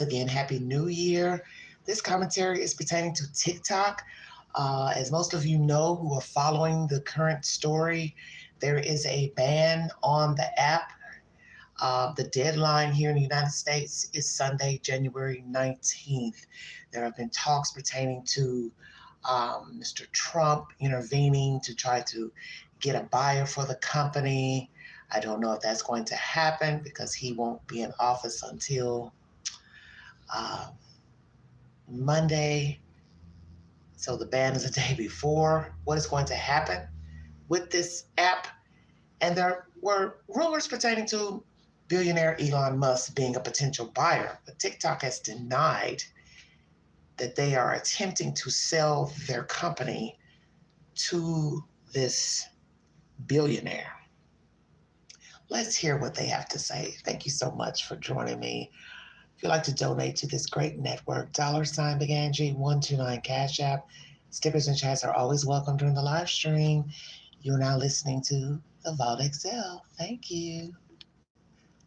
Again, Happy New Year. This commentary is pertaining to TikTok. As most of you know who are following the current story, there is a ban on the app. The deadline here in the United States is Sunday, January 19th. There have been talks pertaining to Mr. Trump intervening to try to get a buyer for the company. I don't know if that's going to happen because he won't be in office until uh, Monday. So the ban is a day before. What is going to happen with this app? And there were rumors pertaining to billionaire Elon Musk being a potential buyer, but TikTok has denied that they are attempting to sell their company to this billionaire. Let's hear what they have to say. Thank you so much for joining me. If you'd like to donate to this great network, $BigAngie129 Cash App. Stickers and chats are always welcome during the live stream. You're now listening to the Vault XL. Thank you.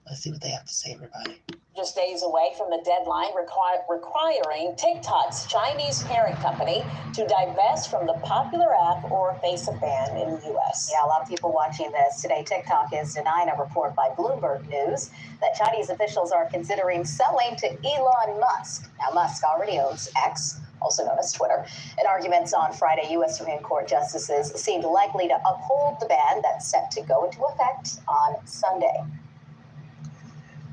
Let's see what they have to say, everybody. Just days away from the deadline requiring TikTok's Chinese parent company to divest from the popular app or face a ban in the U.S. Yeah, a lot of people watching this today. TikTok is denying a report by Bloomberg News that Chinese officials are considering selling to Elon Musk. Now, Musk already owns X, also known as Twitter. In arguments on Friday, U.S. Supreme Court justices seemed likely to uphold the ban that's set to go into effect on Sunday.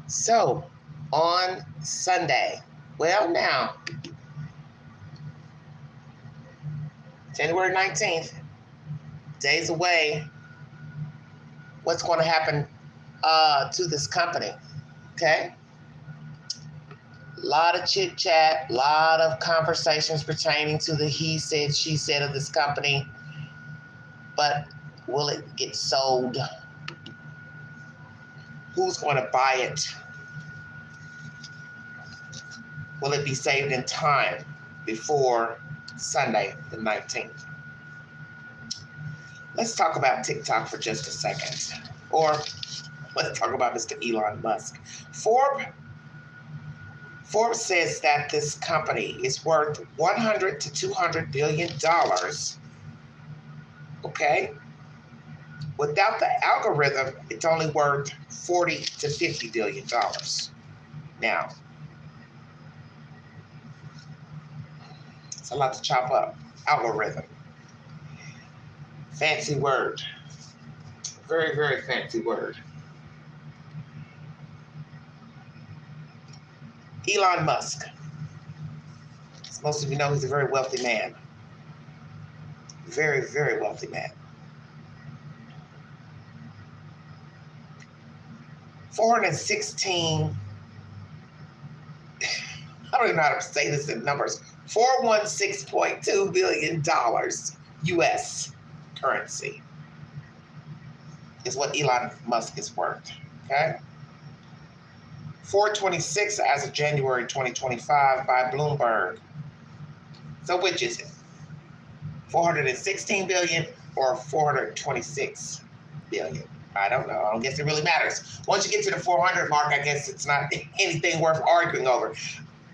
So, on Sunday, now, January 19th, days away, what's going to happen to this company, okay? A lot of chit-chat, a lot of conversations pertaining to the he said, she said of this company, but will it get sold? Who's going to buy it? Will it be saved in time before Sunday, the 19th? Let's talk about TikTok for just a second. Or let's talk about Mr. Elon Musk. Forbes says that this company is worth $100 to $200 billion. Okay? Without the algorithm, it's only worth $40 to $50 billion. Now, it's a lot to chop up. Algorithm. Fancy word. Very, very fancy word. Elon Musk. As most of you know, he's a very wealthy man. Very, very wealthy man. 416, I don't even know how to say this in numbers, $416.2 billion U.S. currency is what Elon Musk is worth, okay? 426 as of January 2025 by Bloomberg. So which is it? 416 billion or 426 billion? I don't know. I don't guess it really matters. Once you get to the 400 mark, I guess it's not anything worth arguing over.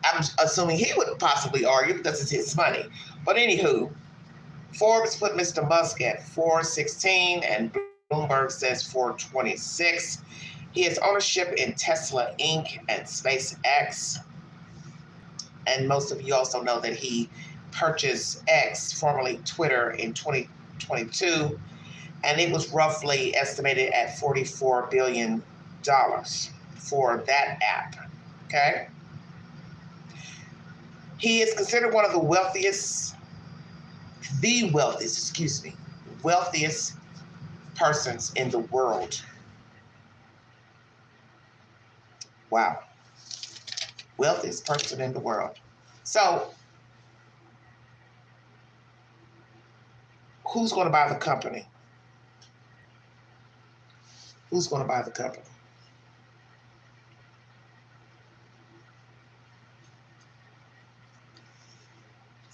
I'm assuming he would possibly argue because it's his money. But anywho, Forbes put Mr. Musk at 416 and Bloomberg says 426. He has ownership in Tesla Inc. and SpaceX. And most of you also know that he purchased X, formerly Twitter, in 2022. And it was roughly estimated at $44 billion for that app, okay? He is considered one of the wealthiest persons in the world. Wow. Wealthiest person in the world. So, who's going to buy the company? Who's going to buy the company?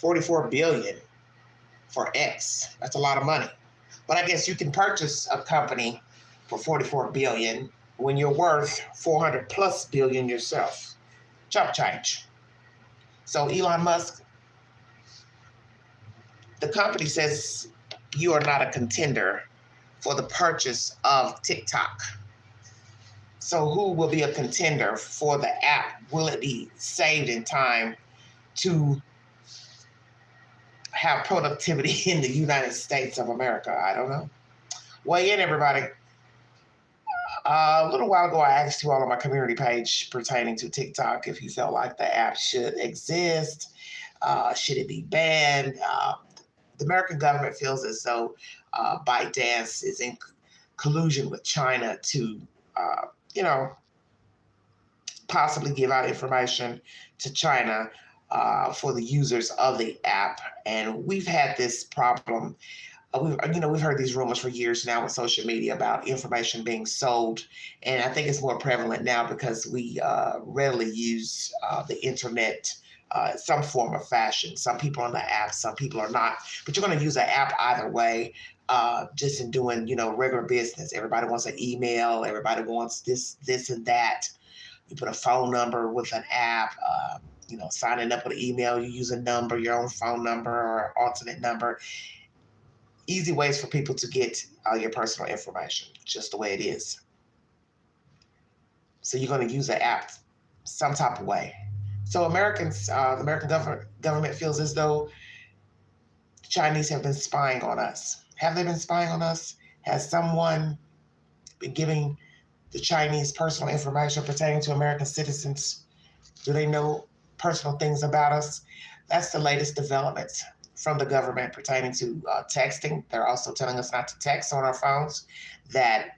$44 billion for X. That's a lot of money. But I guess you can purchase a company for $44 billion when you're worth $400+ billion yourself. chop change. So Elon Musk, the company says you are not a contender for the purchase of TikTok. So who will be a contender for the app? Will it be saved in time to have productivity in the United States of America? I don't know. Weigh in, everybody. A little while ago, I asked you all on my community page pertaining to TikTok if you felt like the app should exist. Should it be banned? The American government feels as though ByteDance is in collusion with China to, you know, possibly give out information to China for the users of the app. And we've had this problem. We've heard these rumors for years now with social media about information being sold, and I think it's more prevalent now because we readily use the internet, some form of fashion. Some people are on the app, some people are not. But you're going to use an app either way. Just in doing, regular business. Everybody wants an email. Everybody wants this, and that. You put a phone number with an app. Signing up with an email, you use a number, your own phone number or alternate number. Easy ways for people to get your personal information, just the way it is. So you're going to use an app some type of way. So the American government feels as though the Chinese have been spying on us. Have they been spying on us? Has someone been giving the Chinese personal information pertaining to American citizens? Do they know personal things about us? That's the latest developments from the government pertaining to texting. They're also telling us not to text on our phones, that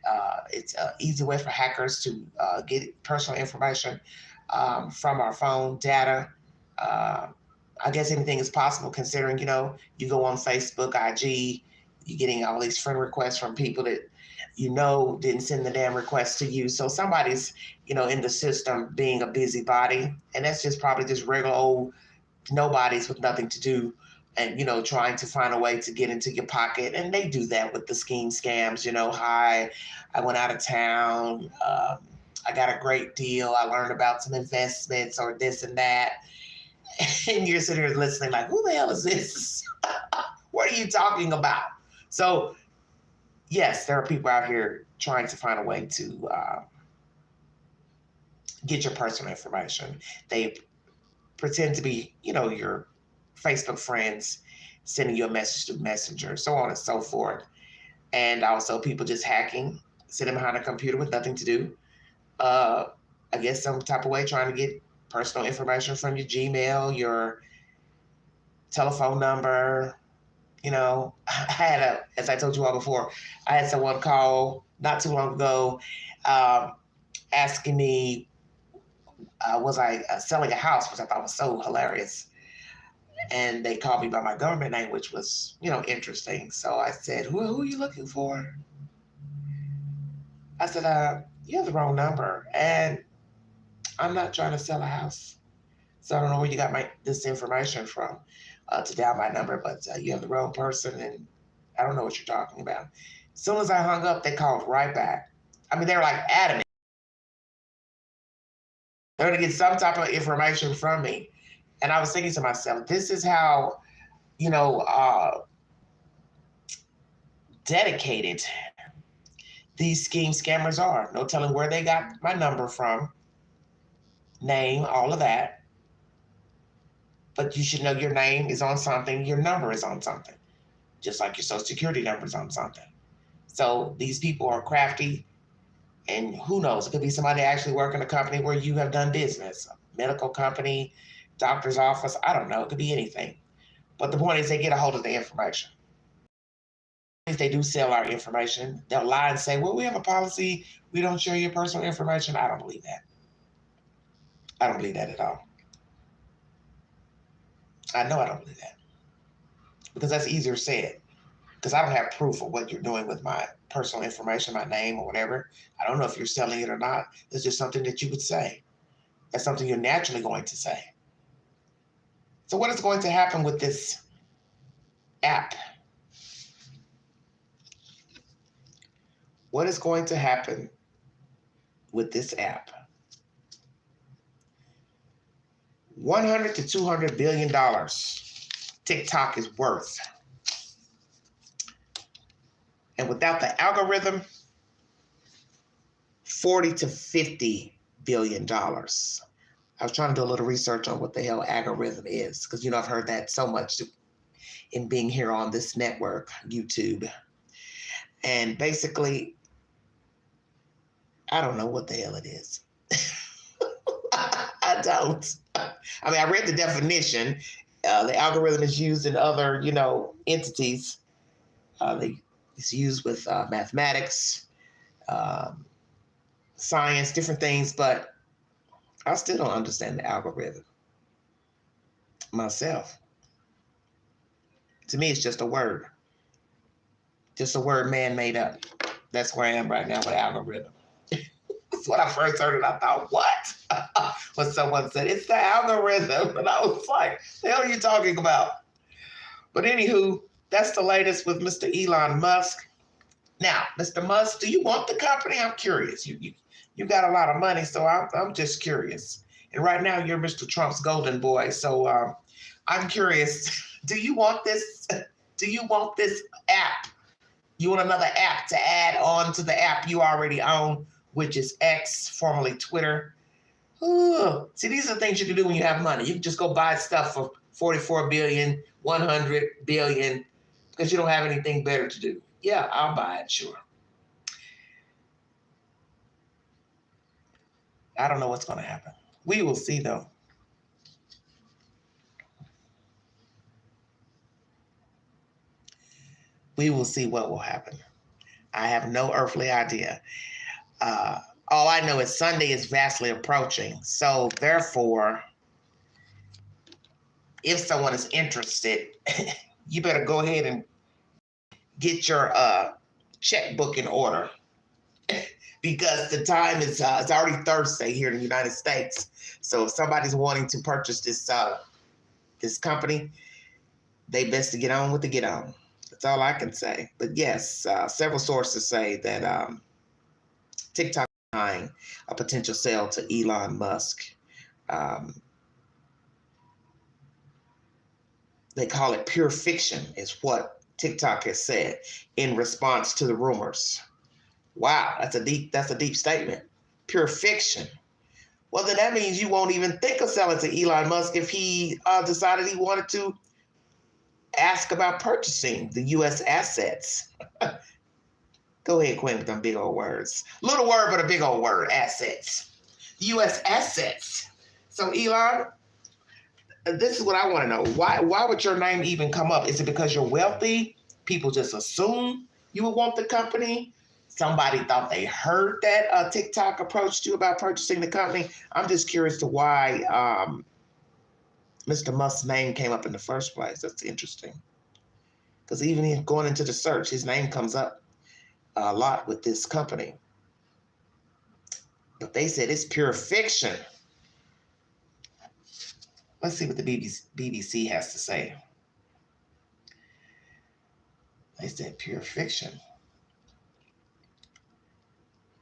it's an easy way for hackers to get personal information from our phone data. I guess anything is possible considering, you go on Facebook, IG, you're getting all these friend requests from people that didn't send the damn request to you. So somebody's, in the system being a busybody, and that's just probably just regular old nobodies with nothing to do and, trying to find a way to get into your pocket. And they do that with the scheme scams, hi, I went out of town, I got a great deal, I learned about some investments or this and that. And you're sitting here listening like, who the hell is this? What are you talking about? So, yes, there are people out here trying to find a way to get your personal information. They pretend to be, your Facebook friends, sending you a message through Messenger, so on and so forth. And also people just hacking, sitting behind a computer with nothing to do. I guess some type of way trying to get personal information from your Gmail, your telephone number. I had as I told you all before, I had someone call not too long ago asking me, was I selling a house, which I thought was so hilarious. And they called me by my government name, which was, interesting. So I said, who are you looking for? I said, you have the wrong number. And I'm not trying to sell a house. So I don't know where you got this information from to dial my number, but you have the wrong person, and I don't know what you're talking about. As soon as I hung up, they called right back. I mean, they were like adamant. They're going to get some type of information from me. And I was thinking to myself, this is how, dedicated these scheme scammers are. No telling where they got my number from, name, all of that. But you should know your name is on something, your number is on something, just like your social security number is on something. So these people are crafty, and who knows, it could be somebody actually working in a company where you have done business, a medical company, doctor's office, I don't know, it could be anything. But the point is they get a hold of the information. If they do sell our information, they'll lie and say, well, we have a policy, we don't share your personal information. I don't believe that. I don't believe that at all. I know I don't believe that. Because that's easier said. Because I don't have proof of what you're doing with my personal information, my name or whatever. I don't know if you're selling it or not. It's just something that you would say. That's something you're naturally going to say. So what is going to happen with this app? What is going to happen with this app? $100 to $200 billion TikTok is worth. And without the algorithm, $40 to $50 billion. I was trying to do a little research on what the hell algorithm is, because I've heard that so much in being here on this network, YouTube. And basically, I don't know what the hell it is. I don't. I mean, I read the definition. The algorithm is used in other, entities. It's used with mathematics, science, different things, but I still don't understand the algorithm myself. To me, it's just a word. Just a word man made up. That's where I am right now with algorithm. That's when I first heard it. I thought, what? When someone said, it's the algorithm. And I was like, the hell are you talking about? But anywho, that's the latest with Mr. Elon Musk. Now, Mr. Musk, do you want the company? I'm curious. You got a lot of money, so I'm just curious. And right now, you're Mr. Trump's golden boy. So I'm curious. Do you want this? Do you want this app? You want another app to add on to the app you already own, which is X, formerly Twitter. Ooh. See, these are things you can do when you have money. You can just go buy stuff for $44 billion, $100 billion, because you don't have anything better to do. Yeah, I'll buy it, sure. I don't know what's going to happen. We will see, though. We will see what will happen. I have no earthly idea. All I know is Sunday is vastly approaching. So therefore, if someone is interested, you better go ahead and get your checkbook in order, because the time is it's already Thursday here in the United States. So if somebody's wanting to purchase this company, they best to get on with the get on. That's all I can say. But yes, several sources say that TikTok is buying a potential sale to Elon Musk. They call it pure fiction, is what TikTok has said in response to the rumors. Wow, that's a deep statement. Pure fiction. Well, then that means you won't even think of selling to Elon Musk if he decided he wanted to ask about purchasing the U.S. assets. Go ahead, Quinn, with them big old words. Little word, but a big old word, assets. U.S. assets. So, Elon, this is what I want to know. Why would your name even come up? Is it because you're wealthy? People just assume you would want the company? Somebody thought they heard that TikTok approached you about purchasing the company? I'm just curious to why Mr. Musk's name came up in the first place. That's interesting. Because even going into the search, his name comes up a lot with this company. But they said it's pure fiction. Let's see what the BBC has to say. They said pure fiction.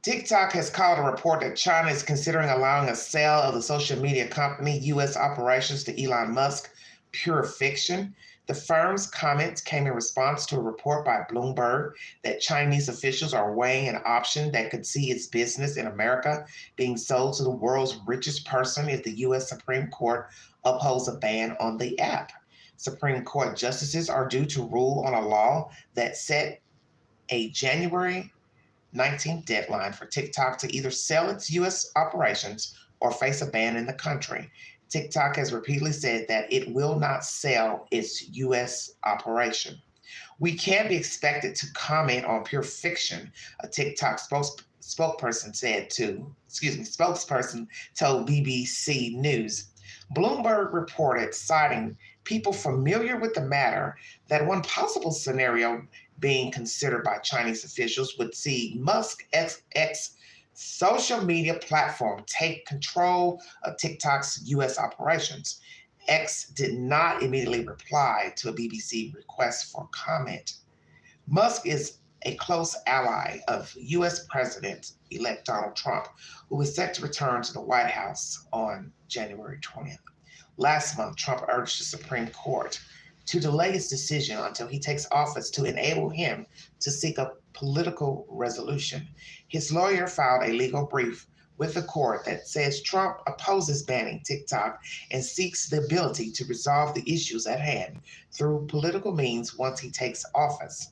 TikTok has called a report that China is considering allowing a sale of the social media company U.S. operations to Elon Musk pure fiction. The firm's comments came in response to a report by Bloomberg that Chinese officials are weighing an option that could see its business in America being sold to the world's richest person if the U.S. Supreme Court upholds a ban on the app. Supreme Court justices are due to rule on a law that set a January 19th deadline for TikTok to either sell its U.S. operations or face a ban in the country. TikTok has repeatedly said that it will not sell its U.S. operation. We can't be expected to comment on pure fiction, a TikTok spokesperson told BBC News. Bloomberg reported, citing people familiar with the matter, that one possible scenario being considered by Chinese officials would see Musk X social media platform take control of TikTok's U.S. operations. X did not immediately reply to a BBC request for comment. Musk is a close ally of U.S. President-elect Donald Trump, who is set to return to the White House on January 20th. Last month, Trump urged the Supreme Court to delay his decision until he takes office to enable him to seek a political resolution. His lawyer filed a legal brief with the court that says Trump opposes banning TikTok and seeks the ability to resolve the issues at hand through political means once he takes office.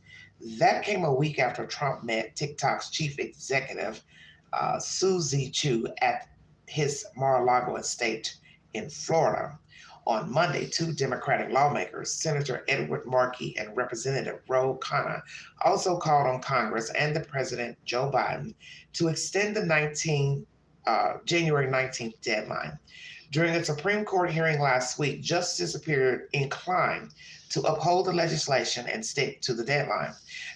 That came a week after Trump met TikTok's chief executive, Suzy Chu, at his Mar-a-Lago estate in Florida. On Monday, two Democratic lawmakers, Senator Edward Markey and Representative Ro Khanna, also called on Congress and the President, Joe Biden, to extend the January 19th deadline. During a Supreme Court hearing last week, justices appeared inclined to uphold the legislation and stick to the deadline.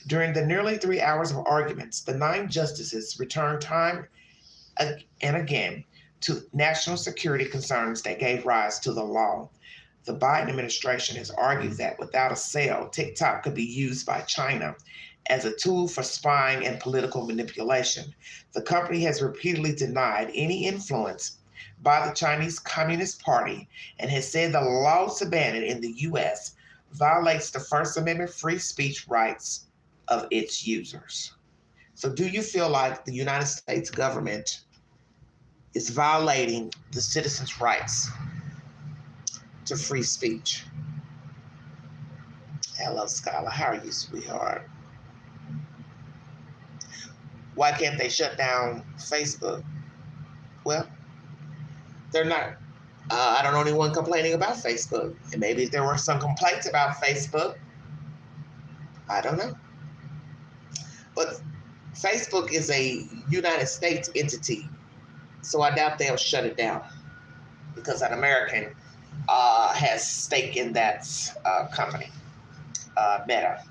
During the nearly 3 hours of arguments, the 9 justices returned time and again to national security concerns that gave rise to the law. The Biden administration has argued that without a sale, TikTok could be used by China as a tool for spying and political manipulation. The company has repeatedly denied any influence by the Chinese Communist Party and has said the law to ban it in the U.S. violates the First Amendment free speech rights of its users. So do you feel like the United States government is violating the citizens' rights to free speech? Hello, Skylar. How are you, sweetheart? Why can't they shut down Facebook? Well, they're not. I don't know anyone complaining about Facebook. And maybe if there were some complaints about Facebook, I don't know. But Facebook is a United States entity, so I doubt they'll shut it down because an American has stake in that company, Meta.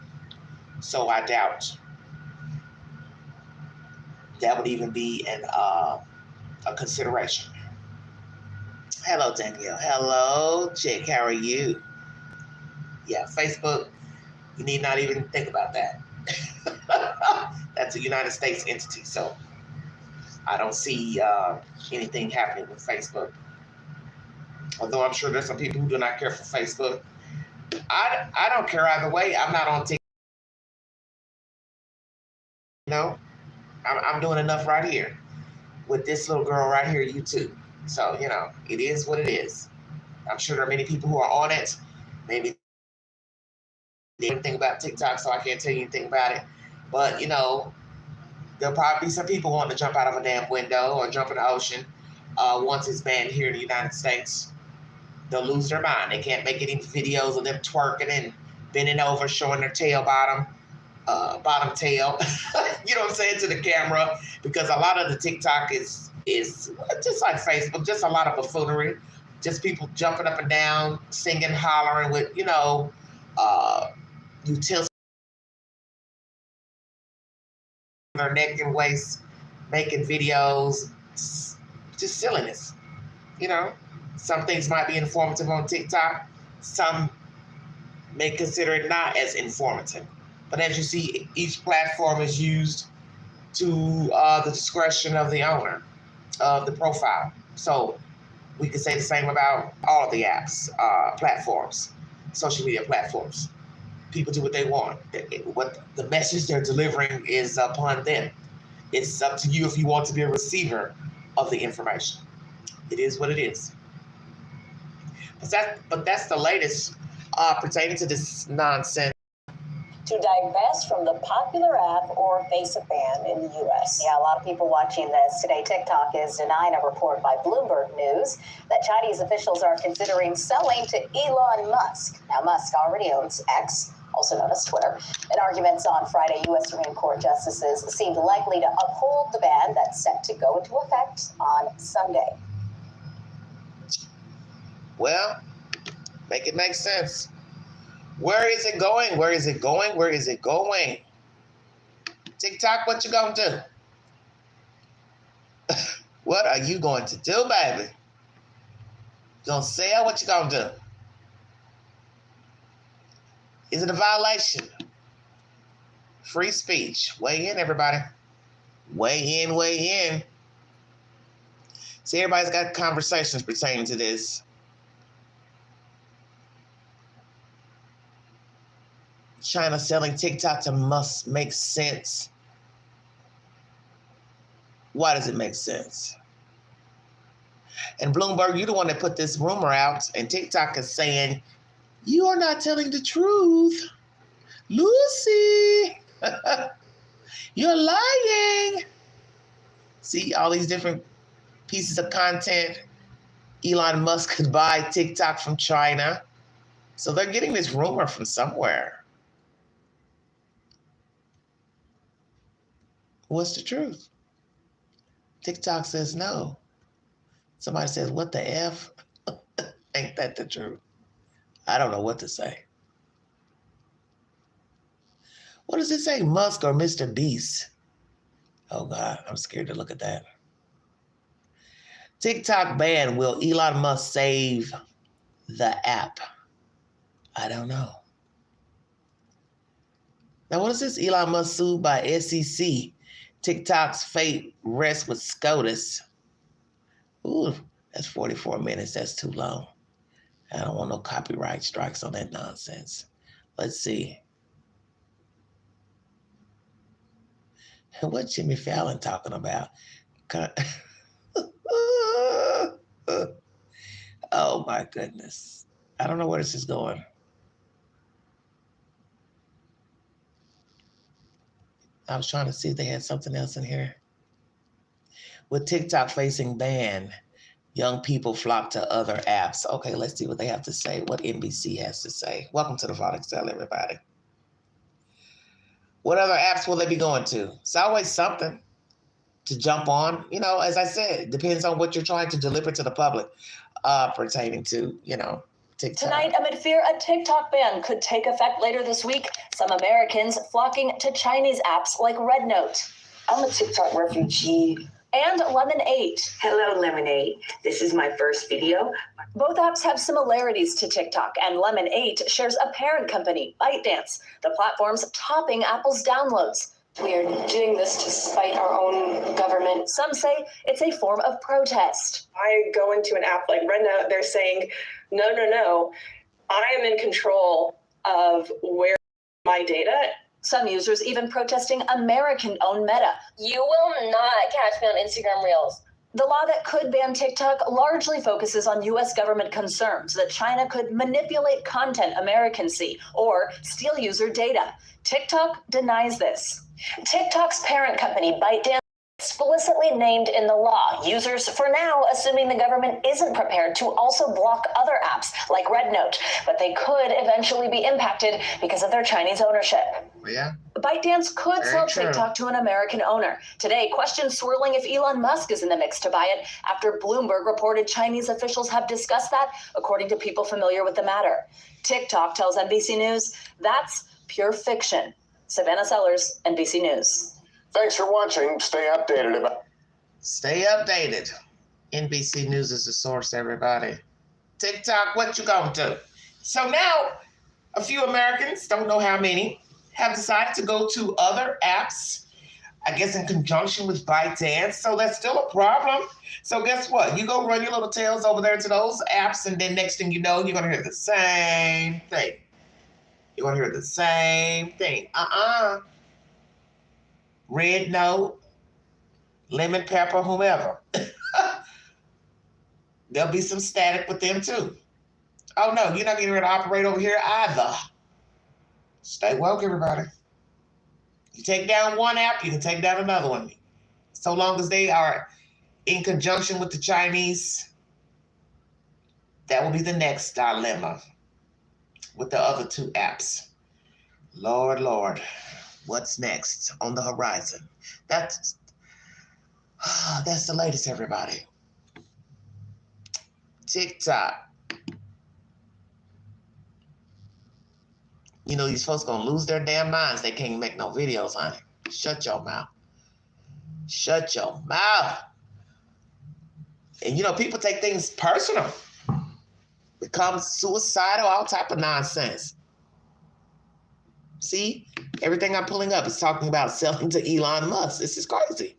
So I doubt that would even be a consideration. Hello, Danielle. Hello, Chick. How are you? Yeah, Facebook, you need not even think about that. That's a United States entity, so I don't see anything happening with Facebook. Although I'm sure there's some people who do not care for Facebook. I don't care either way. I'm not on TikTok. No, I'm doing enough right here with this little girl right here, YouTube. So, it is what it is. I'm sure there are many people who are on it. Maybe they didn't think about TikTok, so I can't tell you anything about it. But, there'll probably be some people wanting to jump out of a damn window or jump in the ocean once it's banned here in the United States. They'll lose their mind. They can't make any videos of them twerking and bending over, showing their bottom tail, you know what I'm saying, to the camera, because a lot of the TikTok is just like Facebook, just a lot of buffoonery, just people jumping up and down, singing, hollering with, utensils on their neck and waist, making videos, just silliness, Some things might be informative on TikTok, some may consider it not as informative. But as you see, each platform is used to the discretion of the owner of the profile. So we could say the same about all of the apps, platforms, social media platforms. People do what they want. What the message they're delivering is upon them. It's up to you if you want to be a receiver of the information. It is what it is. But that's the latest pertaining to this nonsense. To divest from the popular app or face a ban in the U.S. Yeah, a lot of people watching this today. TikTok is denying a report by Bloomberg News that Chinese officials are considering selling to Elon Musk. Now, Musk already owns X, also known as Twitter. In arguments on Friday, U.S. Supreme Court justices seemed likely to uphold the ban that's set to go into effect on Sunday. Well, make it make sense. Where is it going? Where is it going? Where is it going? TikTok, what you gonna do? What are you going to do, baby? You gonna sell? What you gonna do? Is it a violation? Free speech. Weigh in, everybody. Weigh in, weigh in. See, everybody's got conversations pertaining to this. China selling TikTok to Musk makes sense. Why does it make sense? And Bloomberg, you're the one that put this rumor out, and TikTok is saying, you are not telling the truth. Lucy, you're lying. See, all these different pieces of content. Elon Musk could buy TikTok from China. So they're getting this rumor from somewhere. What's the truth? TikTok says no. Somebody says, what the F? Ain't that the truth? I don't know what to say. What does it say, Musk or Mr. Beast? Oh God, I'm scared to look at that. TikTok ban, will Elon Musk save the app? I don't know. Now, what is this? Elon Musk sued by SEC. TikTok's fate rests with SCOTUS. Ooh, that's 44 minutes. That's too long. I don't want no copyright strikes on that nonsense. Let's see. What's Jimmy Fallon talking about? Oh my goodness. I don't know where this is going. I was trying to see if they had something else in here. With TikTok facing ban, young people flock to other apps. Okay, let's see what they have to say, what NBC has to say. Welcome to the Phonics Tell, everybody. What other apps will they be going to? It's always something to jump on. You know, as I said, it depends on what you're trying to deliver to the public pertaining to, you know, TikTok. Tonight, amid fear a TikTok ban could take effect later this week, some Americans flocking to Chinese apps like RedNote. I'm a TikTok refugee. And Lemonade. Hello, Lemonade. This is my first video. Both apps have similarities to TikTok, and Lemonade shares a parent company, ByteDance. The platform's topping Apple's downloads. We are doing this to spite our own government. Some say it's a form of protest. I go into an app like RedNote, they're saying, no, I am in control of where my data. Some users even protesting American-owned Meta. You will not catch me on Instagram Reels. The law that could ban TikTok largely focuses on U.S. government concerns that China could manipulate content Americans see or steal user data. TikTok denies this. TikTok's parent company, ByteDance, explicitly named in the law. Users, for now, assuming the government isn't prepared to also block other apps like RedNote, but they could eventually be impacted because of their Chinese ownership. Yeah. ByteDance could sell TikTok to an American owner. Today, questions swirling if Elon Musk is in the mix to buy it after Bloomberg reported Chinese officials have discussed that, according to people familiar with the matter. TikTok tells NBC News that's pure fiction. Savannah Sellers, NBC News. Thanks for watching. Stay updated. Stay updated. NBC News is the source, everybody. TikTok, what you gonna do? So now, a few Americans, don't know how many, have decided to go to other apps, I guess in conjunction with ByteDance. So that's still a problem. So guess what? You go run your little tails over there to those apps, and then next thing you know, you're gonna hear the same thing. You're gonna hear the same thing. RedNote, Lemon Pepper, whomever. There'll be some static with them too. Oh no, you're not getting ready to operate over here either. Stay woke, everybody. You take down one app, you can take down another one. So long as they are in conjunction with the Chinese, that will be the next dilemma with the other two apps. Lord, what's next on the horizon? That's the latest, everybody. TikTok. You know, these folks gonna lose their damn minds. They can't make no videos on it. Shut your mouth. Shut your mouth. And you know, people take things personal. Become suicidal, all type of nonsense. See, everything I'm pulling up is talking about selling to Elon Musk. This is crazy.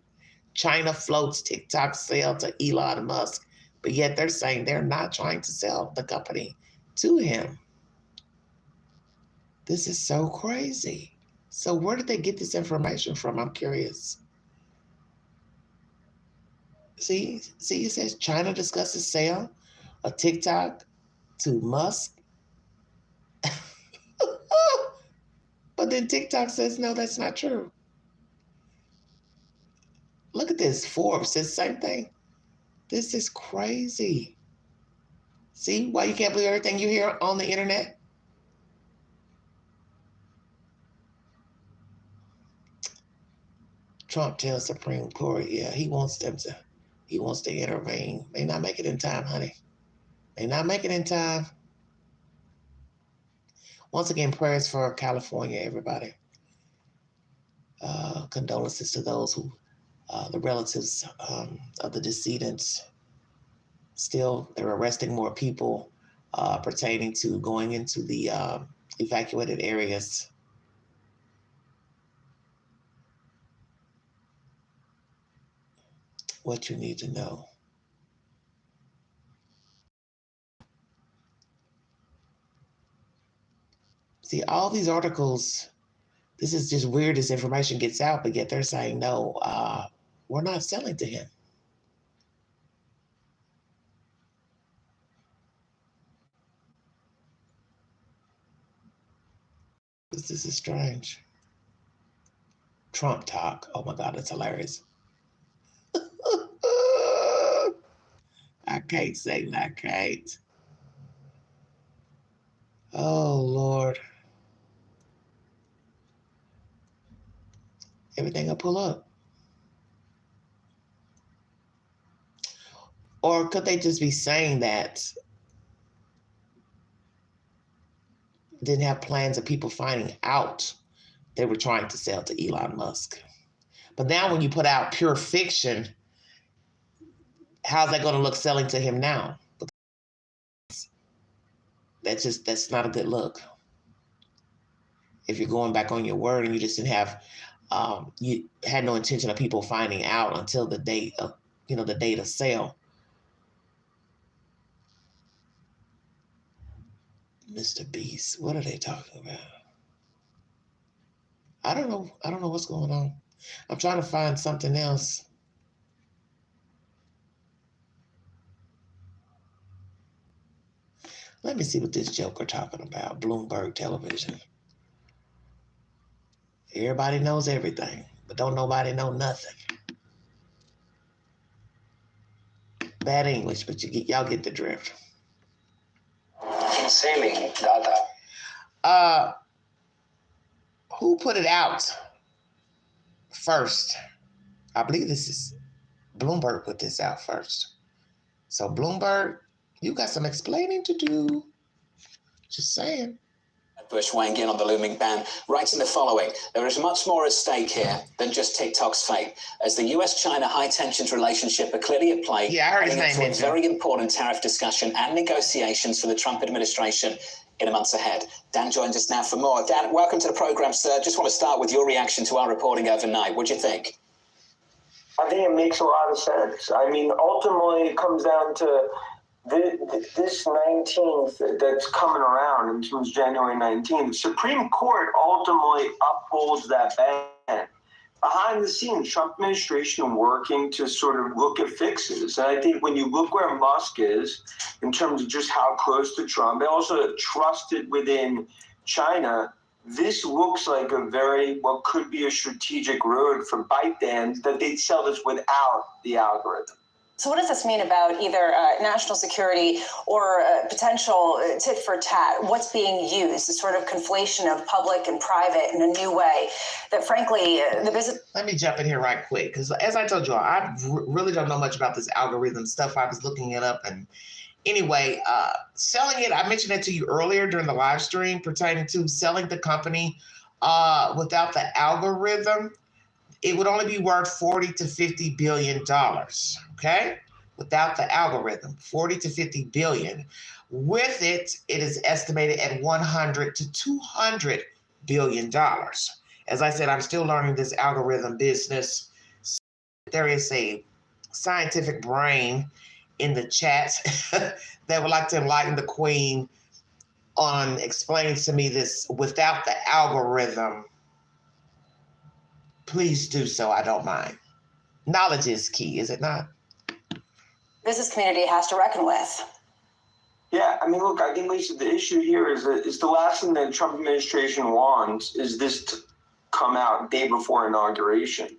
China floats TikTok sale to Elon Musk, but yet they're saying they're not trying to sell the company to him. This is so crazy. So where did they get this information from? I'm curious. See, it says China discusses sale of TikTok to Musk. But then TikTok says, no, that's not true. Look at this. Forbes says the same thing. This is crazy. See why you can't believe everything you hear on the internet? Trump tells Supreme Court, yeah, he wants to intervene. May not make it in time, honey. May not make it in time. Once again, prayers for California, everybody. Condolences to those who, the relatives of the decedents. Still, they're arresting more people pertaining to going into the evacuated areas. What you need to know. See, all these articles, this is just weird as information gets out, but yet they're saying, no, we're not selling to him. This is strange. Trump talk. Oh my God, it's hilarious. I can't say I can't. Oh, Lord. Everything I pull up. Or could they just be saying that didn't have plans of people finding out they were trying to sell to Elon Musk? But now when you put out pure fiction, how's that going to look selling to him now? That's not a good look. If you're going back on your word and you just didn't have, you had no intention of people finding out until the date of, the date of sale. Mr. Beast, what are they talking about? I don't know what's going on. I'm trying to find something else. Let me see what this joker talking about. Bloomberg Television. Everybody knows everything, but don't nobody know nothing. Bad English, but y'all get the drift. Concealing data. Who put it out first? I believe this is Bloomberg put this out first. So Bloomberg, you got some explaining to do. Just saying. Bush weighing in on the looming ban, writing the following: there is much more at stake here than just TikTok's fate, as the US-China high-tensions relationship are clearly at play. Yeah, I heard his name mentioned. Very important tariff discussion and negotiations for the Trump administration in the months ahead. Dan joins us now for more. Dan, welcome to the program, sir. Just want to start with your reaction to our reporting overnight. What do you think? I think it makes a lot of sense. I mean, ultimately, it comes down to this 19th that's coming around, in terms of January 19th. The Supreme Court ultimately upholds that ban. Behind the scenes, Trump administration working to sort of look at fixes. And I think when you look where Musk is, in terms of just how close to Trump, and also trusted within China, this looks like what could be a strategic road for ByteDance, that they'd sell this without the algorithm. So what does this mean about either national security or potential tit for tat? What's being used, the sort of conflation of public and private in a new way that, frankly, the business... Let me jump in here right quick, because as I told you, I really don't know much about this algorithm stuff. I was looking it up, and anyway, selling it, I mentioned it to you earlier during the live stream pertaining to selling the company without the algorithm. It would only be worth $40 to $50 billion, okay? Without the algorithm, 40 to 50 billion. With it, it is estimated at 100 to 200 billion dollars. As I said, I'm still learning this algorithm business. There is a scientific brain in the chat that would like to enlighten the queen on explaining to me this without the algorithm, please do so. I don't mind. Knowledge is key, is it not? Business community has to reckon with. Yeah, I mean, look, I think, Lisa, the issue here is the last thing the Trump administration wants is this to come out day before inauguration.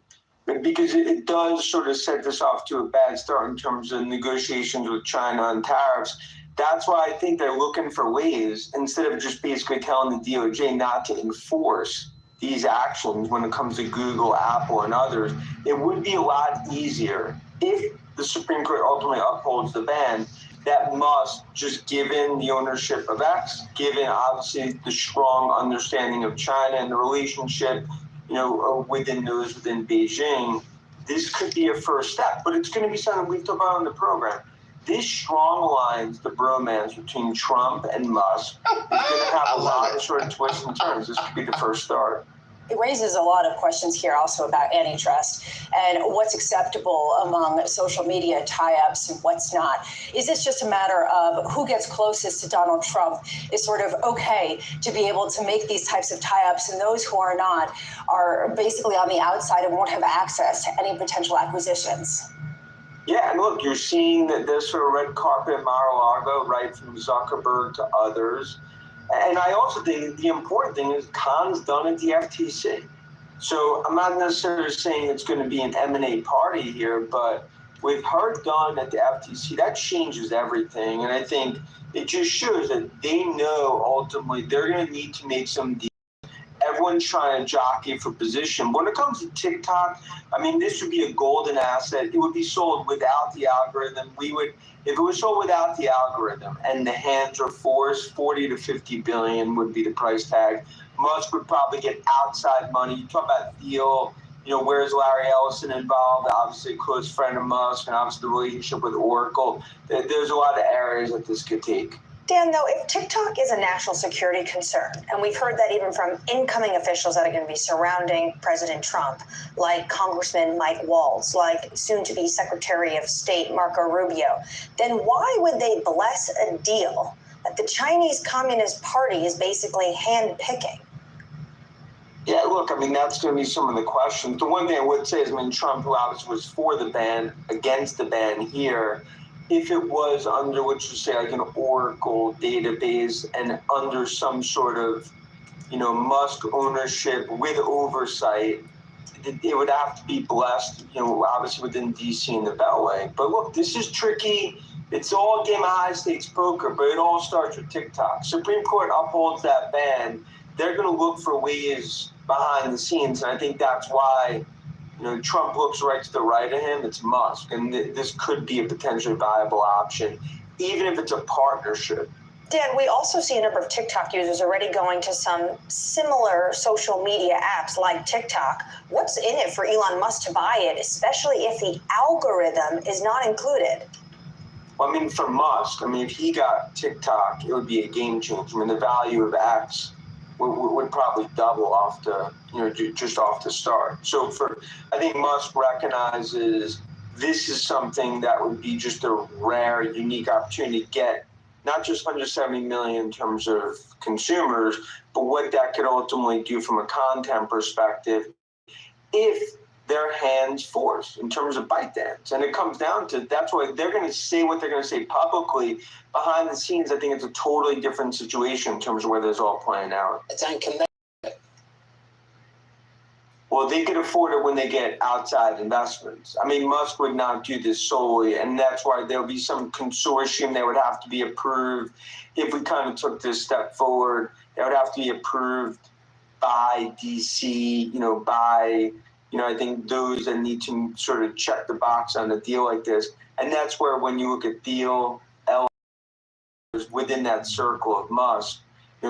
Because it does sort of set this off to a bad start in terms of negotiations with China on tariffs. That's why I think they're looking for ways, instead of just basically telling the DOJ not to enforce these actions when it comes to Google, Apple, and others. It would be a lot easier if the Supreme Court ultimately upholds the ban, that Musk, just given the ownership of X, given obviously the strong understanding of China and the relationship, within Beijing, this could be a first step. But it's going to be something we've talked about on the program. This strong aligns the bromance between Trump and Musk. It's going to have a lot of sort of twists and turns. This could be the first start. It raises a lot of questions here also about antitrust and what's acceptable among social media tie-ups and what's not. Is this just a matter of who gets closest to Donald Trump is sort of okay to be able to make these types of tie-ups, and those who are not are basically on the outside and won't have access to any potential acquisitions? Yeah, and look, you're seeing that this sort of red carpet Mar-a-Lago, right, from Zuckerberg to others. And I also think the important thing is Khan's done at the FTC. So I'm not necessarily saying it's going to be an M&A party here, but with her done at the FTC, that changes everything. And I think it just shows that they know ultimately they're going to need to make some deals. Everyone's trying to jockey for position. When it comes to TikTok, I mean, this would be a golden asset. It would be sold without the algorithm. If it was sold without the algorithm and the hands are forced, 40 to 50 billion would be the price tag. Musk would probably get outside money. You talk about Thiel, where's Larry Ellison involved? Obviously a close friend of Musk, and obviously the relationship with Oracle. There's a lot of areas that this could take. Dan, though, if TikTok is a national security concern, and we've heard that even from incoming officials that are going to be surrounding President Trump, like Congressman Mike Waltz, like soon-to-be Secretary of State Marco Rubio, then why would they bless a deal that the Chinese Communist Party is basically hand-picking? Yeah, look, I mean, that's going to be some of the questions. The one thing I would say is, Trump, who obviously was for the ban, against the ban here, if it was under what you say, like an Oracle database and under some sort of, Musk ownership with oversight, it would have to be blessed, obviously within DC and the Beltway. But look, this is tricky. It's all a game of high stakes poker, but it all starts with TikTok. Supreme Court upholds that ban. They're going to look for ways behind the scenes. And I think that's why, Trump looks right to the right of him. It's Musk. And this could be a potentially viable option, even if it's a partnership. Dan, we also see a number of TikTok users already going to some similar social media apps like TikTok. What's in it for Elon Musk to buy it, especially if the algorithm is not included? Well, for Musk, if he got TikTok, it would be a game changer. The value of X would probably double off just off the start. So I think Musk recognizes this is something that would be just a rare, unique opportunity to get not just 170 million in terms of consumers, but what that could ultimately do from a content perspective if their hands forced in terms of ByteDance. And it comes down to, that's why they're going to say what they're going to say publicly. Behind the scenes, I think it's a totally different situation in terms of where this is all playing out. Dan, can they? Well, they could afford it when they get outside investments. Musk would not do this solely, and that's why there'll be some consortium that would have to be approved. If we kind of took this step forward, that would have to be approved by DC, I think those that need to sort of check the box on a deal like this. And that's where, when you look at Thiel, within that circle of Musk,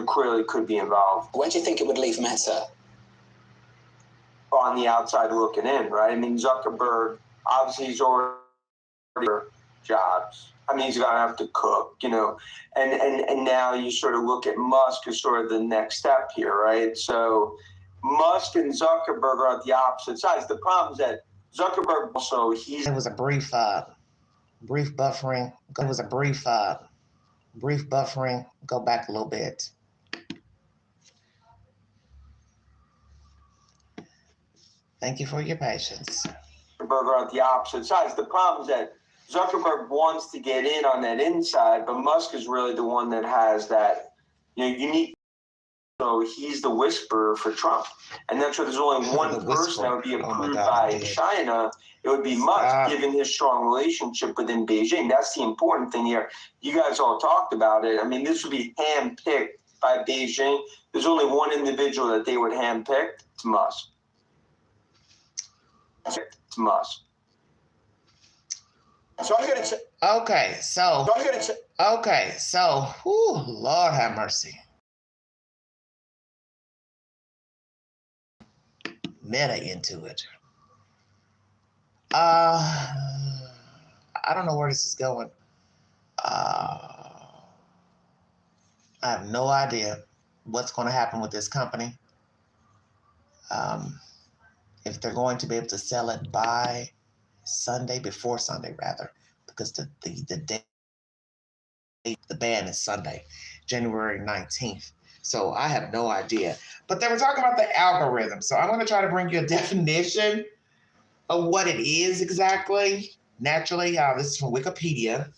clearly could be involved. Where do you think it would leave Meta? On the outside looking in, right? Zuckerberg, obviously he's already jobs. He's going to have to cook, and now you sort of look at Musk as sort of the next step here, right? So Musk and Zuckerberg are at the opposite sides. The problem is that Zuckerberg also, It was a brief buffering. It was a brief Brief buffering. Go back a little bit. Thank you for your patience. Zuckerberg are on the opposite sides. The problem is that Zuckerberg wants to get in on that inside, but Musk is really the one that has that, unique. So he's the whisperer for Trump. And that's why there's only one person that would be approved by China. It would be Musk, given his strong relationship within Beijing. That's the important thing here. You guys all talked about it. I mean, this would be handpicked by Beijing. There's only one individual that they would handpick. It's Musk. It's Musk. So I'm going to say. Okay, so whew, Lord have mercy. Meta into it. I don't know where this is going. I have no idea what's going to happen with this company. If they're going to be able to sell it by Sunday, before Sunday rather, because the day, the ban is Sunday, January 19th. So I have no idea. But they were talking about the algorithm. So I'm going to try to bring you a definition of what it is exactly. Naturally, this is from Wikipedia.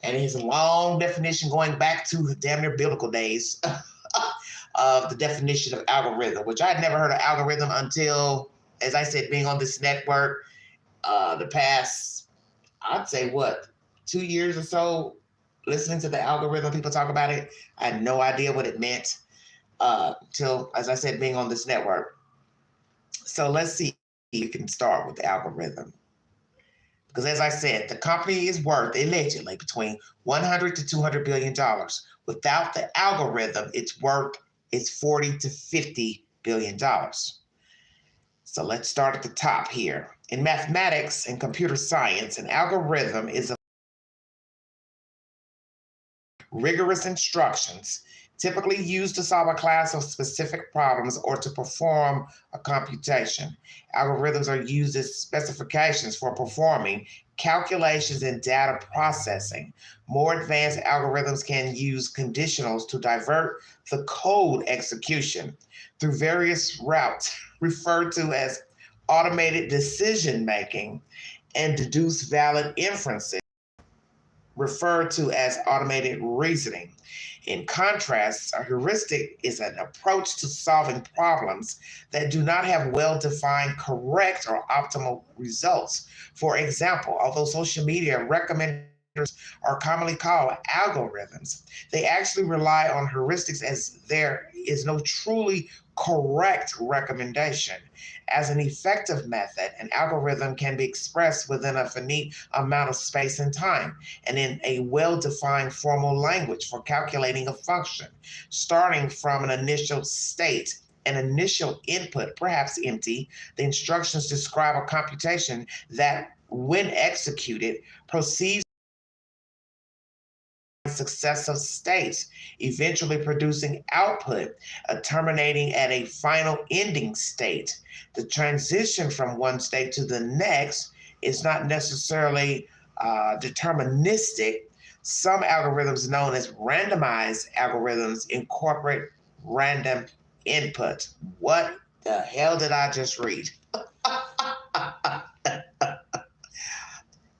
And it is a long definition going back to damn near biblical days of the definition of algorithm, which I had never heard of algorithm until, as I said, being on this network the past, I'd say, 2 years or so, listening to the algorithm, people talk about it. I had no idea what it meant till, as I said, being on this network. So let's see if you can start with the algorithm. Because as I said, the company is worth, allegedly, between $100 to $200 billion. Without the algorithm, it's worth, it's $40 to $50 billion. So let's start at the top here. In mathematics and computer science, an algorithm is a rigorous instructions typically used to solve a class of specific problems or to perform a computation. Algorithms are used as specifications for performing calculations and data processing. More advanced algorithms can use conditionals to divert the code execution through various routes referred to as automated decision-making and deduce valid inferences referred to as automated reasoning. In contrast, a heuristic is an approach to solving problems that do not have well-defined correct or optimal results. For example, although social media recommenders are commonly called algorithms, they actually rely on heuristics as there is no truly correct recommendation. As an effective method, an algorithm can be expressed within a finite amount of space and time, and in a well-defined formal language for calculating a function, starting from an initial state, an initial input, perhaps empty. The instructions describe a computation that, when executed, proceeds successive states, eventually producing output, terminating at a final ending state. The transition from one state to the next is not necessarily deterministic. Some algorithms known as randomized algorithms incorporate random input. What the hell did I just read?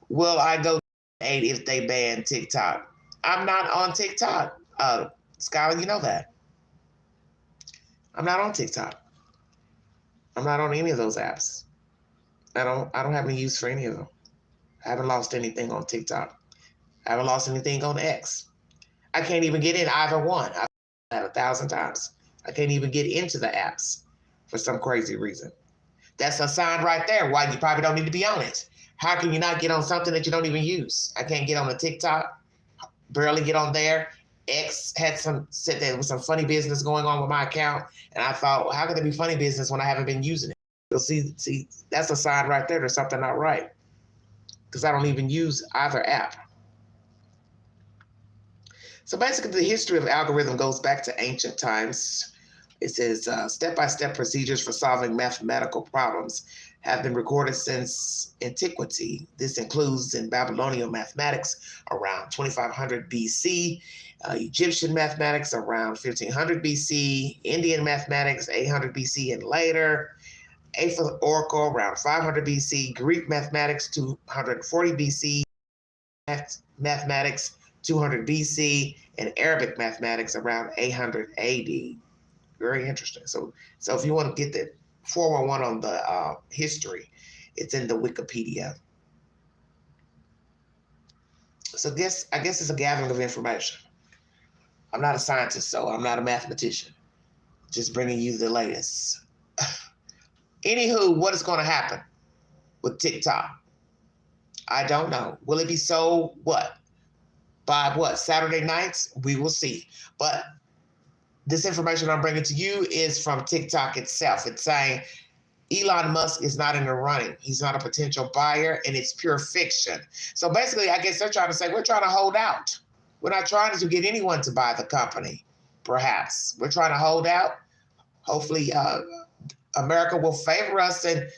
Will I go 8 if they ban TikTok? I'm not on TikTok. Skylar, you know that. I'm not on TikTok. I'm not on any of those apps. I don't have any use for any of them. I haven't lost anything on TikTok. I haven't lost anything on X. I can't even get in either one. I've had 1,000 times. I can't even get into the apps for some crazy reason. That's a sign right there why you probably don't need to be on it. How can you not get on something that you don't even use? I can't get on a TikTok. Barely get on there. X had said there was some funny business going on with my account, and I thought, well, how could there be funny business when I haven't been using it? So see, that's a sign right there. There's something not right, because I don't even use either app. So basically, the history of algorithm goes back to ancient times. It says step-by-step procedures for solving mathematical problems have been recorded since antiquity. This includes in Babylonian mathematics around 2500 BC, Egyptian mathematics around 1500 BC, Indian mathematics 800 BC and later, Aphid Oracle around 500 BC, Greek mathematics 240 BC, mathematics 200 BC, and Arabic mathematics around 800 AD. Very interesting. So if you want to get the 411 on the history, it's in the Wikipedia. So I guess it's a gathering of information. I'm not a scientist, so I'm not a mathematician. Just bringing you the latest. Anywho, what is going to happen with TikTok? I don't know. Will it be sold what? By what? Saturday nights? We will see. But this information I'm bringing to you is from TikTok itself. It's saying Elon Musk is not in the running. He's not a potential buyer, and it's pure fiction. So basically, I guess they're trying to say we're trying to hold out. We're not trying to get anyone to buy the company, perhaps. We're trying to hold out. Hopefully, America will favor us and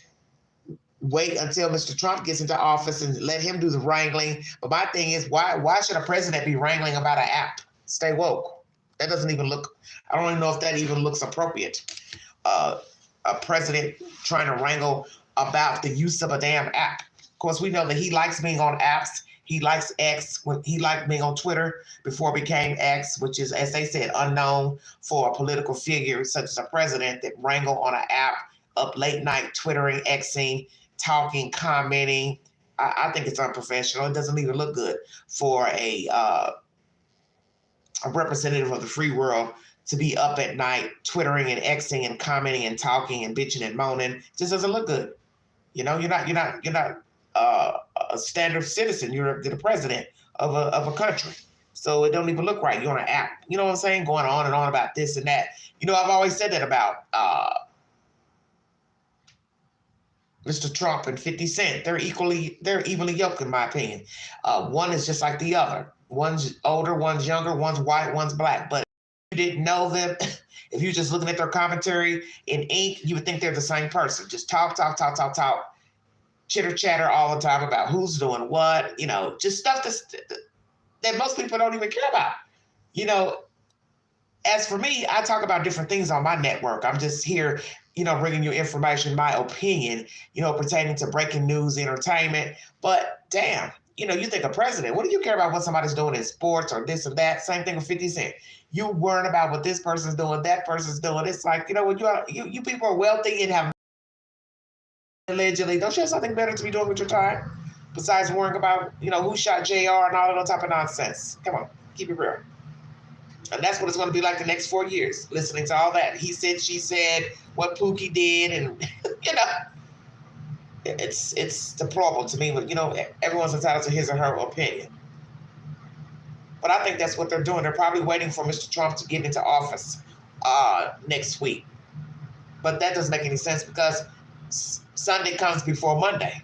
wait until Mr. Trump gets into office and let him do the wrangling. But my thing is, why should a president be wrangling about an app? Stay woke. That doesn't even look, I don't even know if that even looks appropriate. A president trying to wrangle about the use of a damn app. Of course, we know that he likes being on apps. He likes X. He liked being on Twitter before it became X, which is, as they said, unknown for a political figure such as a president that wrangle on an app, up late night Twittering, Xing, talking, commenting. I think it's unprofessional. It doesn't even look good for a representative of the free world to be up at night Twittering and Xing and commenting and talking and bitching and moaning. It just doesn't look good. You know, you're not a standard citizen. You're the president of a country. So it don't even look right. You're on an app. You know what I'm saying? Going on and on about this and that. You know, I've always said that about Mr. Trump and 50 Cent. They're evenly yoked, in my opinion. One is just like the other. One's older, one's younger, one's white, one's black. But if you didn't know them, if you're just looking at their commentary in ink, you would think they're the same person. Just talk, chitter chatter all the time about who's doing what, you know, just stuff that most people don't even care about. You know, as for me, I talk about different things on my network. I'm just here, you know, bringing you information, my opinion, you know, pertaining to breaking news, entertainment. But damn, you know, you think a president, what do you care about what somebody's doing in sports or this or that? Same thing with 50 Cent. You worrying about what this person's doing, that person's doing. It's like, you know, when you people are wealthy and have allegedly, don't you have something better to be doing with your time besides worrying about, you know, who shot JR and all of that type of nonsense? Come on, keep it real. And that's what it's going to be like the next 4 years, listening to all that. He said, she said, what Pookie did, and, you know, it's deplorable to me, but, you know, everyone's entitled to his or her opinion. But I think that's what they're doing. They're probably waiting for Mr. Trump to get into office next week. But that doesn't make any sense because Sunday comes before Monday.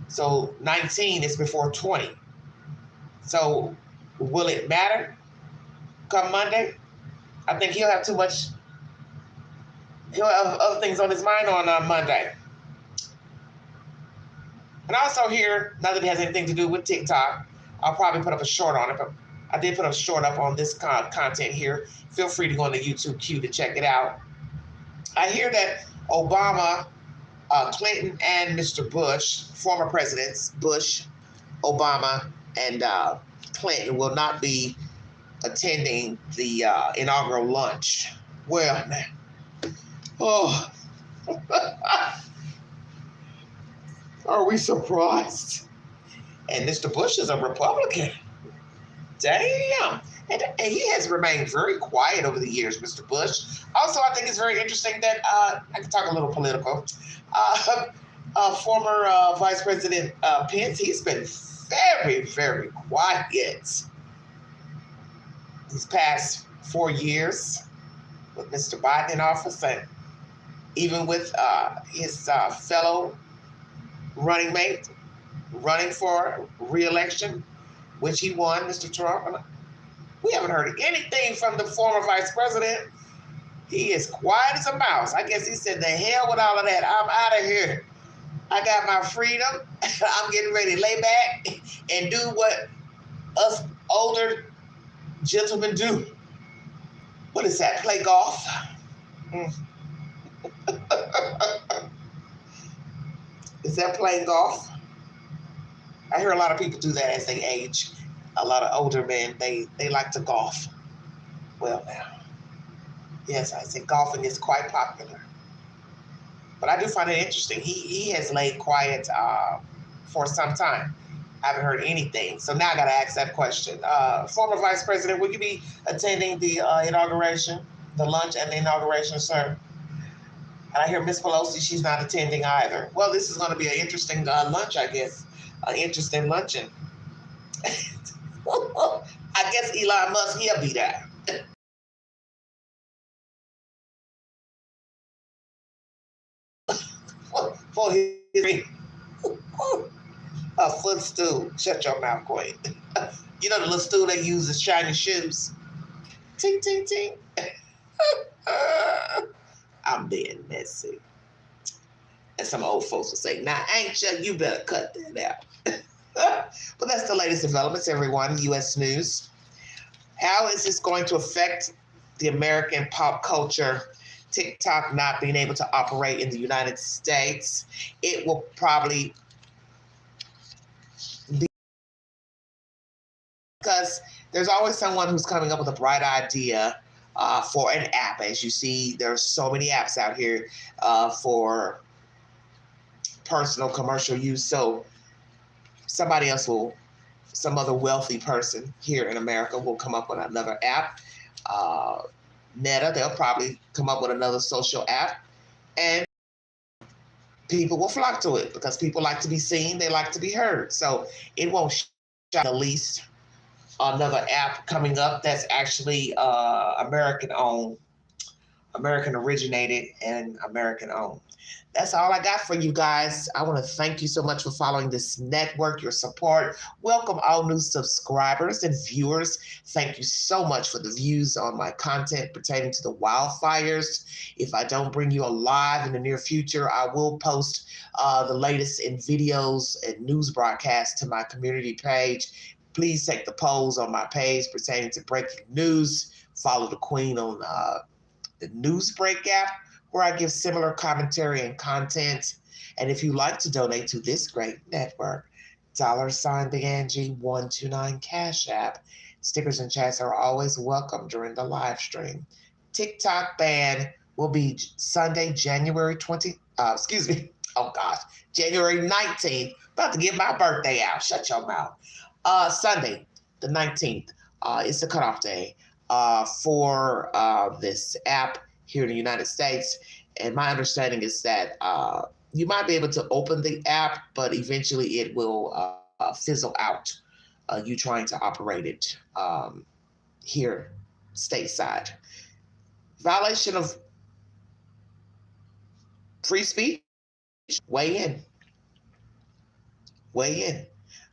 So 19 is before 20. So will it matter come Monday? I think he'll have other things on his mind on Monday. And also here, not that it has anything to do with TikTok, I'll probably put up a short on it, but I did put a short up on this content here. Feel free to go on the YouTube queue to check it out. I hear that Obama, Clinton, and Mr. Bush, former presidents, Bush, Obama, and Clinton will not be attending the inaugural lunch. Well, man. Oh. Are we surprised? And Mr. Bush is a Republican. Damn. And he has remained very quiet over the years, Mr. Bush. Also, I think it's very interesting that, I can talk a little political, former Vice President Pence, he's been very, very quiet these past 4 year with Mr. Biden in office, and even with his fellow running mate running for re-election, which he won, Mr. Trump. We haven't heard anything from the former vice president. He is quiet as a mouse. I guess he said, the hell with all of that. I'm out of here. I got my freedom. I'm getting ready to lay back and do what us older gentlemen do. What is that? Play golf? Is that playing golf? I hear a lot of people do that as they age. A lot of older men, they like to golf. Well, now, yes, I say golfing is quite popular. But I do find it interesting. He has laid quiet for some time. I haven't heard anything. So now I got to ask that question. Former Vice President, will you be attending the inauguration, the lunch and the inauguration, sir? And I hear Miss Pelosi, she's not attending either. Well, this is going to be an interesting lunch, I guess. An interesting luncheon. I guess Elon Musk, he'll be there. For his a footstool. Shut your mouth, Queen. You know the little stool they use as shiny shoes? Ting, ting, ting. I'm being messy. And some old folks will say, nah, ain't you better cut that out. But that's the latest developments, everyone. U.S. News. How is this going to affect the American pop culture? TikTok not being able to operate in the United States. It will probably be because there's always someone who's coming up with a bright idea for an app. As you see, there's so many apps out here for personal commercial use. So somebody else will, some other wealthy person here in America will come up with another app. Meta, they'll probably come up with another social app, and people will flock to it because people like to be seen, they like to be heard. So it won't shock the least another app coming up that's actually American owned, American originated, and American owned. That's all I got for you guys. I want to thank you so much for following this network, your support. Welcome all new subscribers and viewers. Thank you so much for the views on my content pertaining to the wildfires. If I don't bring you alive in the near future, I will post the latest in videos and news broadcasts to my community page. Please take the polls on my page pertaining to breaking news. Follow the Queen on the Newsbreak app, where I give similar commentary and content. And if you like to donate to this great network, $Big Angie 129 Cash App. Stickers and chats are always welcome during the live stream. TikTok ban will be Sunday, January 19th. About to get my birthday out. Shut your mouth. Sunday, the 19th, is the cutoff day for this app here in the United States. And my understanding is that you might be able to open the app, but eventually it will fizzle out, you trying to operate it here stateside. Violation of free speech? Weigh in. Weigh in.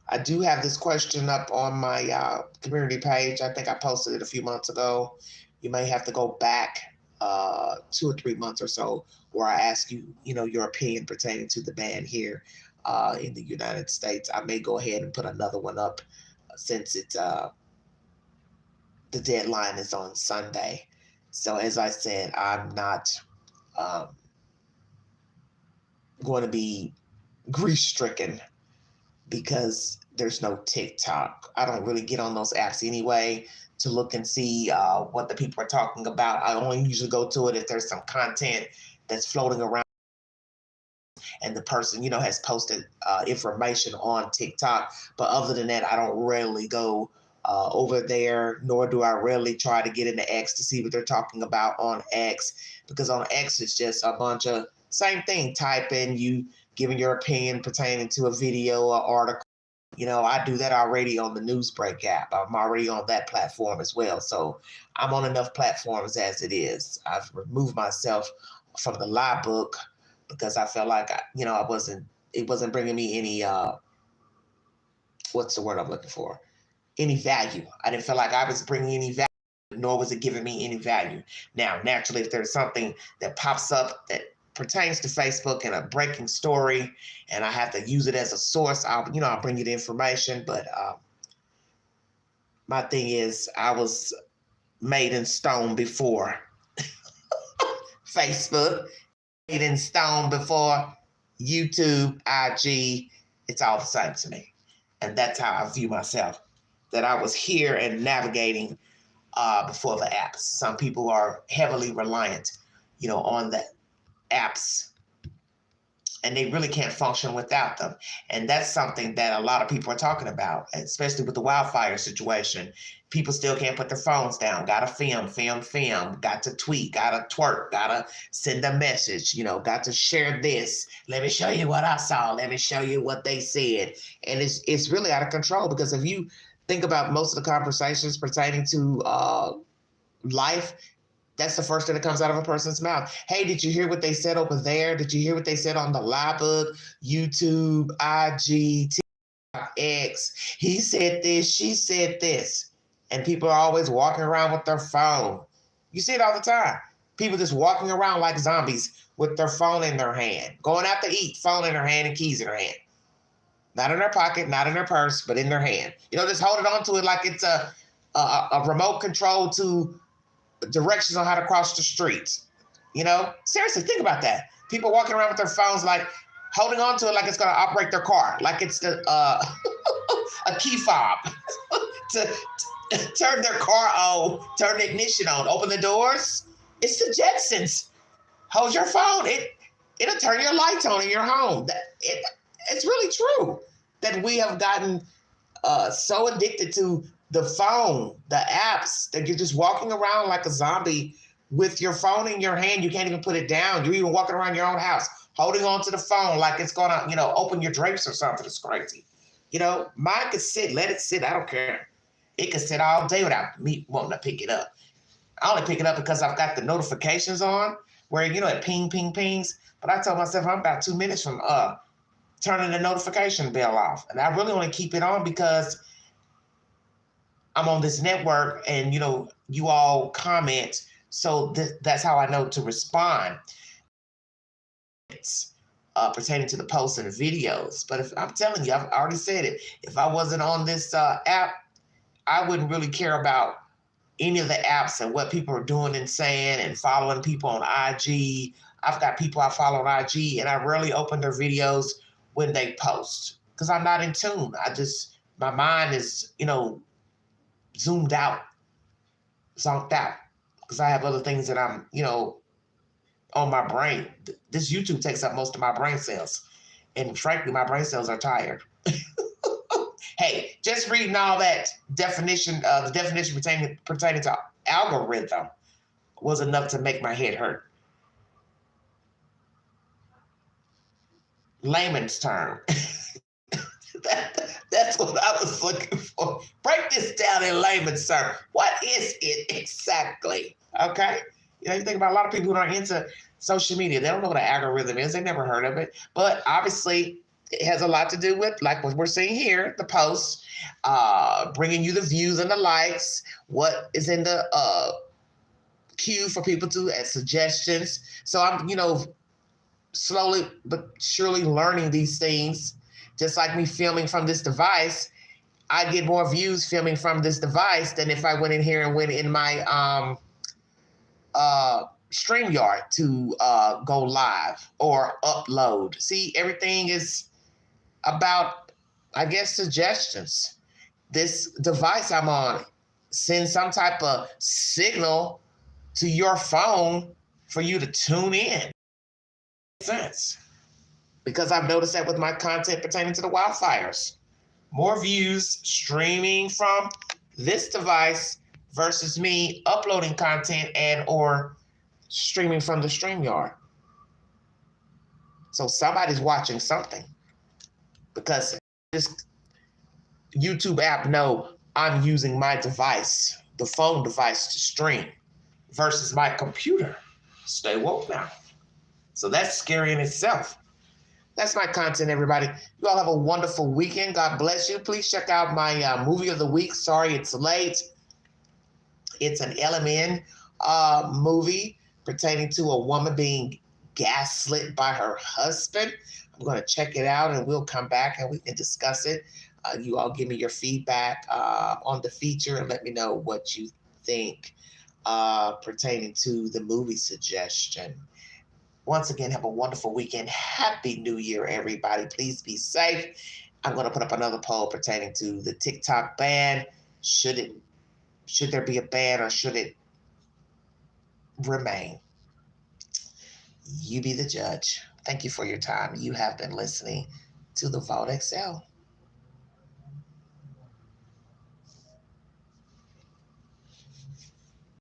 I do have this question up on my community page. I think I posted it a few months ago. You may have to go back 2 or 3 months or so, where I ask you, your opinion pertaining to the ban here in the United States. I may go ahead and put another one up since it's the deadline is on Sunday. So as I said, I'm not going to be grief-stricken because there's no TikTok. I don't really get on those apps anyway to look and see what the people are talking about. I only usually go to it if there's some content that's floating around and the person, has posted information on TikTok. But other than that, I don't really go over there, nor do I really try to get into X to see what they're talking about on X, because on X it's just a bunch of same thing. Type in, you giving your opinion pertaining to a video or article. I do that already on the Newsbreak app. I'm already on that platform as well. So I'm on enough platforms as it is. I've removed myself from the live book because I felt like, it wasn't bringing me any, what's the word I'm looking for? Any value. I didn't feel like I was bringing any value, nor was it giving me any value. Now, naturally, if there's something that pops up that pertains to Facebook and a breaking story, and I have to use it as a source, I'll bring you the information. But my thing is, I was made in stone before Facebook, made in stone before YouTube, IG. It's all the same to me. And that's how I view myself, that I was here and navigating before the apps. Some people are heavily reliant, on the apps, and they really can't function without them. And that's something that a lot of people are talking about, especially with the wildfire situation. People still can't put their phones down. Gotta film. Got to tweet, gotta twerk, gotta send a message, got to share this. Let me show you what I saw. Let me show you what they said. And it's really out of control, because if you think about most of the conversations pertaining to life, that's the first thing that comes out of a person's mouth. Hey, did you hear what they said over there? Did you hear what they said on the live book, YouTube, IG, TikTok, X? He said this, she said this. And people are always walking around with their phone. You see it all the time. People just walking around like zombies with their phone in their hand. Going out to eat, phone in their hand and keys in their hand. Not in their pocket, not in their purse, but in their hand. Just holding on to it like it's a remote control to directions on how to cross the streets. Seriously, think about that. People walking around with their phones, like holding on to it like it's going to operate their car, like it's a key fob to turn their car on, turn the ignition on, open the doors. It's the Jetsons. Hold your phone. It'll turn your lights on in your home. It's really true that we have gotten so addicted to the phone, the apps, that you're just walking around like a zombie with your phone in your hand. You can't even put it down. You're even walking around your own house, holding on to the phone like it's going to, open your drapes or something. It's crazy. Mine could sit, let it sit. I don't care. It could sit all day without me wanting to pick it up. I only pick it up because I've got the notifications on where, it pings. But I told myself I'm about 2 minutes from turning the notification bell off. And I really want to keep it on because I'm on this network and, you all comment. So that's how I know to respond. It's pertaining to the posts and the videos. But if I'm telling you, I've already said it. If I wasn't on this app, I wouldn't really care about any of the apps and what people are doing and saying and following people on IG. I've got people I follow on IG, and I rarely open their videos when they post because I'm not in tune. My mind is, zoomed out, zonked out, because I have other things that I'm, on my brain. This YouTube takes up most of my brain cells. And frankly, my brain cells are tired. Hey, just reading all that definition, the definition pertaining to algorithm was enough to make my head hurt. Layman's term. That's what I was looking for. Break this down in layman's term. What is it exactly? Okay? You think about a lot of people who aren't into social media. They don't know what an algorithm is. They never heard of it. But obviously, it has a lot to do with, like what we're seeing here, the posts, bringing you the views and the likes, what is in the queue for people to add suggestions. So I'm, slowly but surely learning these things. Just like me filming from this device, I get more views filming from this device than if I went in here and went in my StreamYard to go live or upload. See, everything is about, I guess, suggestions. This device I'm on sends some type of signal to your phone for you to tune in. Makes sense. Because I've noticed that with my content pertaining to the wildfires. More views streaming from this device versus me uploading content and or streaming from the StreamYard. So somebody's watching something. Because this YouTube app know I'm using my device, the phone device, to stream versus my computer. Stay woke now. So that's scary in itself. That's my content, everybody. You all have a wonderful weekend. God bless you. Please check out my movie of the week. Sorry, it's late. It's an LMN movie pertaining to a woman being gaslit by her husband. I'm going to check it out, and we'll come back and we can discuss it. You all give me your feedback on the feature and let me know what you think pertaining to the movie suggestion. Once again, have a wonderful weekend. Happy New Year, everybody. Please be safe. I'm going to put up another poll pertaining to the TikTok ban. Should there be a ban, or should it remain? You be the judge. Thank you for your time. You have been listening to the Vote XL.